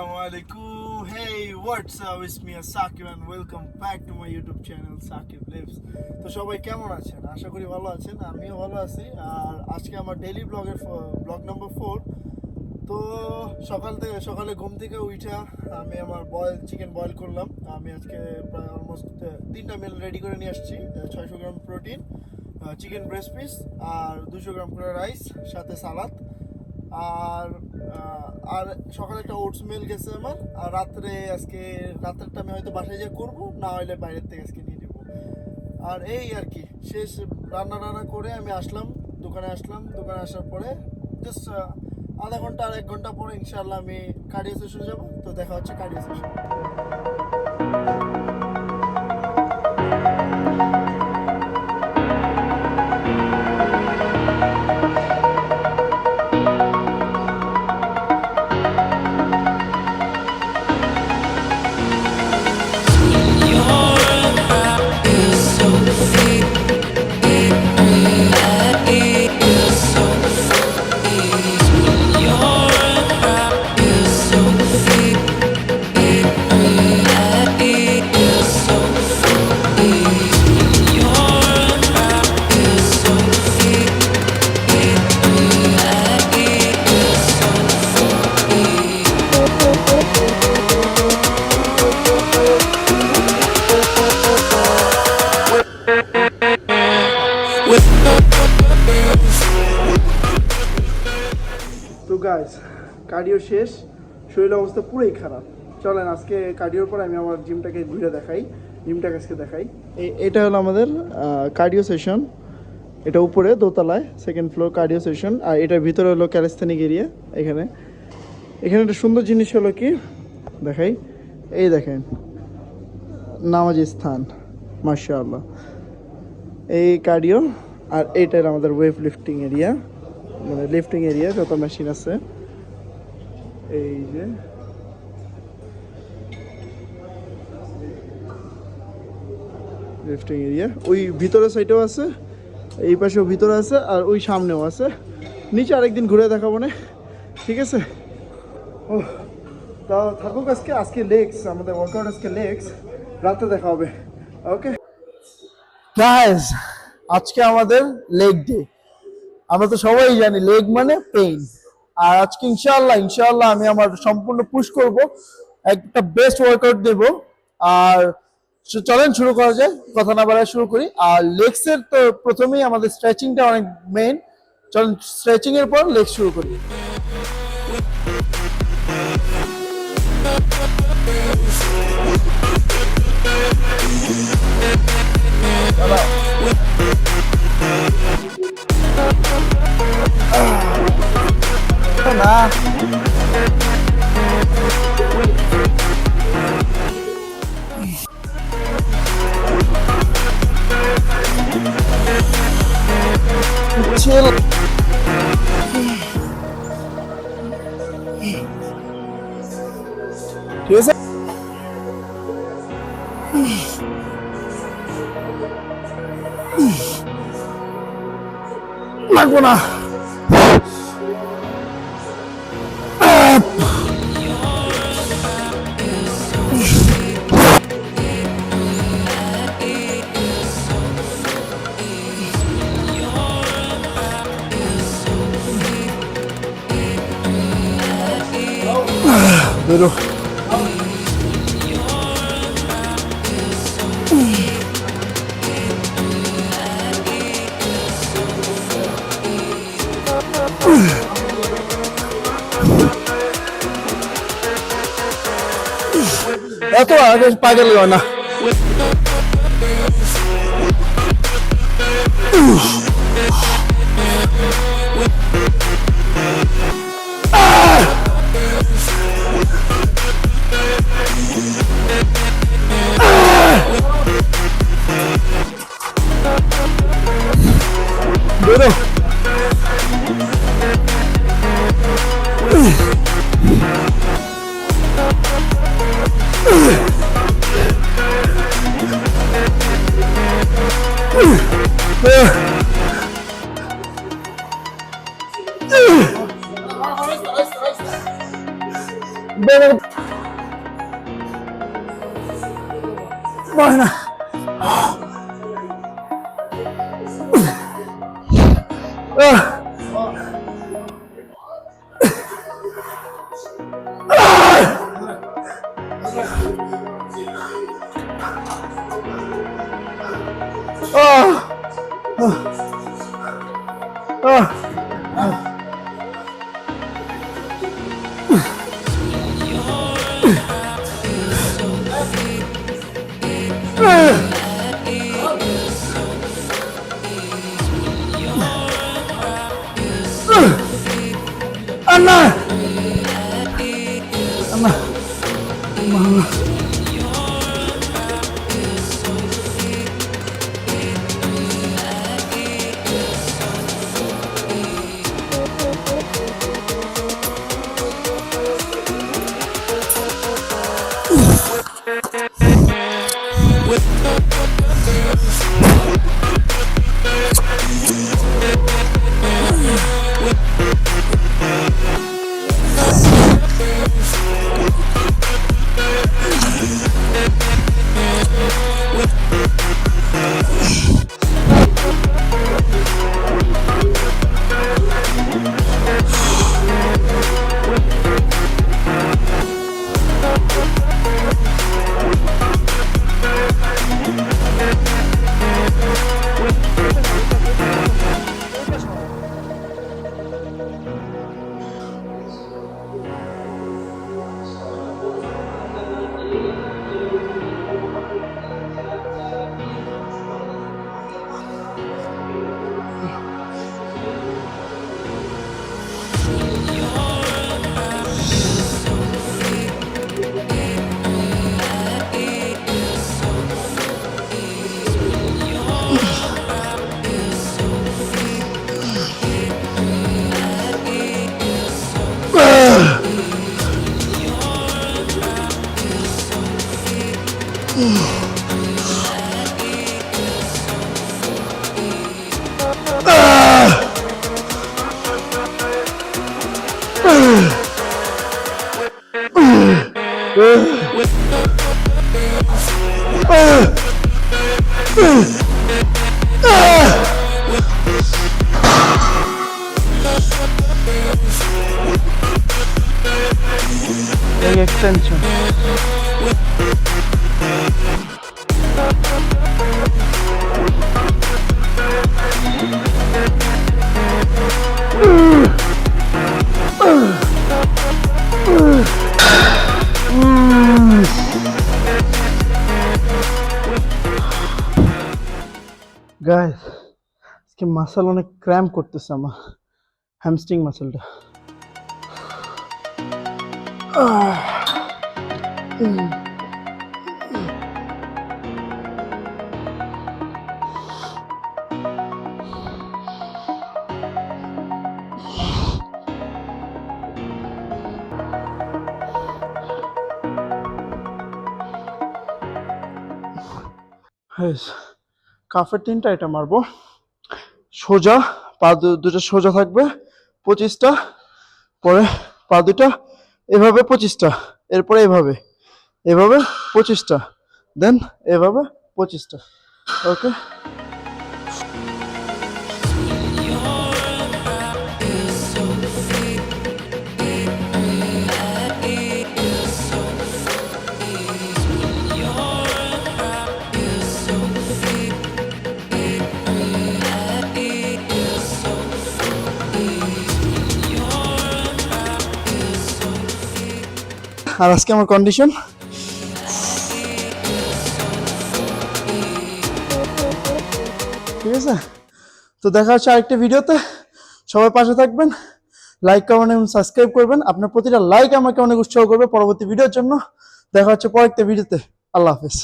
Assalamualaikum. Hey, what's up? It's me Sakib and welcome back to my YouTube channel Sakib Lives. তো সবাই কেমন আছেন? আশা করি ভালো আছেন। আমিও ভালো আছি। আর আজকে আমার ডেইলি ব্লগের ব্লগ নাম্বার 4। তো সকালে ঘুম থেকে উঠা আমি আমার চিকেন বয়েল করলাম। আমি আজকে প্রায় অলমোস্ট 3টা মিল রেডি করে নিয়ে আসছি। 600 gram protein, chicken breast piece আর 200 গ্রাম করে রাইস, সাথে সালাদ। আর সকালে একটা ওটস মিল গেছে আমার। আর রাত্রেরটা আমি হয়তো বাসায় যা করবো, না হলে বাইরের থেকে আজকে নিয়ে নেবো। আর এই আর কি শেষ রান্না করে আমি দোকানে আসার পরে জাস্ট আধা ঘন্টা আর 1 ঘন্টা পরে ইনশাআল্লাহ আমি কার্ডিও সেশনে যাবো। তো দেখা হচ্ছে কার্ডিও সেশন। তো গাইস, কার্ডিও শেষ, শরীরের অবস্থা পুরোই খারাপ। চলেন আজকে কার্ডিওর পর আমি আমার জিমটাকে দেখাই। এটা হলো আমাদের কার্ডিও সেশন। এটা উপরে দোতলায়, 2nd ফ্লোর কার্ডিও সেশন। আর এটার ভিতরে হলো ক্যালিস্থেনিক এরিয়া। এখানে একটা সুন্দর জিনিস হলো কি দেখাই, এই দেখেন নামাজি স্থান, মাশাআল্লাহ। এই কার্ডিও। আর এইটা আমাদের ওয়েট লিফটিং এরিয়া, মানে লিফটিং এরিয়া, যত মেশিন আছে। এই যে লিফটিং এরিয়া, ওই ভিতরের সাইডেও আছে, এই পাশেও ভিতরে আছে, আর ওই সামনেও আছে। নিচে আরেকদিন ঘুরে দেখাবো না, ঠিক আছে? ও তা থাকুক। আজকে লেগস, আমাদের ওয়ার্কআউট আজকে লেগস, রাতে দেখা হবে। ওকে গাইস, আজকে আমাদের লেগ ডে। আমরা তো সবাই জানি লেগ মানে পেইন। আর আজকে ইনশাআল্লাহ আমি আমার সম্পূর্ণ পুশ করব, একটা বেস্ট ওয়ার্কআউট দেব। আর চলেন শুরু করা যায়, কথা না বাড়ায় শুরু করি। আর লেগসের তো প্রথমেই আমাদের স্ট্রেচিংটা অনেক মেইন। চলেন স্ট্রেচিং এর পর লেগ শুরু করি। না ঠিক আছে, লাগবো না। বেরো এত আগে পাগল না। বেরো Better বয় না। Anna! Anna! Mama. Leg extension. Guys আজকে মাসল অনেক ক্র্যাম্প করতেছে আমার হ্যামস্ট্রিং মাসলটা। কাফের 3টা আইটেম মারবো। সোজা পা দুটো সোজা থাকবে 25টা, পরে পা দুটা এভাবে 25টা, এরপরে এভাবে এভাবে 25টা, দেন এভাবে 25টা। ওকে, আর আজকে আমার কন্ডিশন ঠিক আছে। তো দেখা হচ্ছে আরেকটা ভিডিওতে, সবাই পাশে থাকবেন, লাইক কমেন্ট এবং সাবস্ক্রাইব করবেন। আপনার প্রতিটা লাইক আমাকে অনেক উৎসাহ করবে পরবর্তী ভিডিওর জন্য। দেখা হচ্ছে পরের একটা ভিডিওতে। আল্লাহ হাফেজ।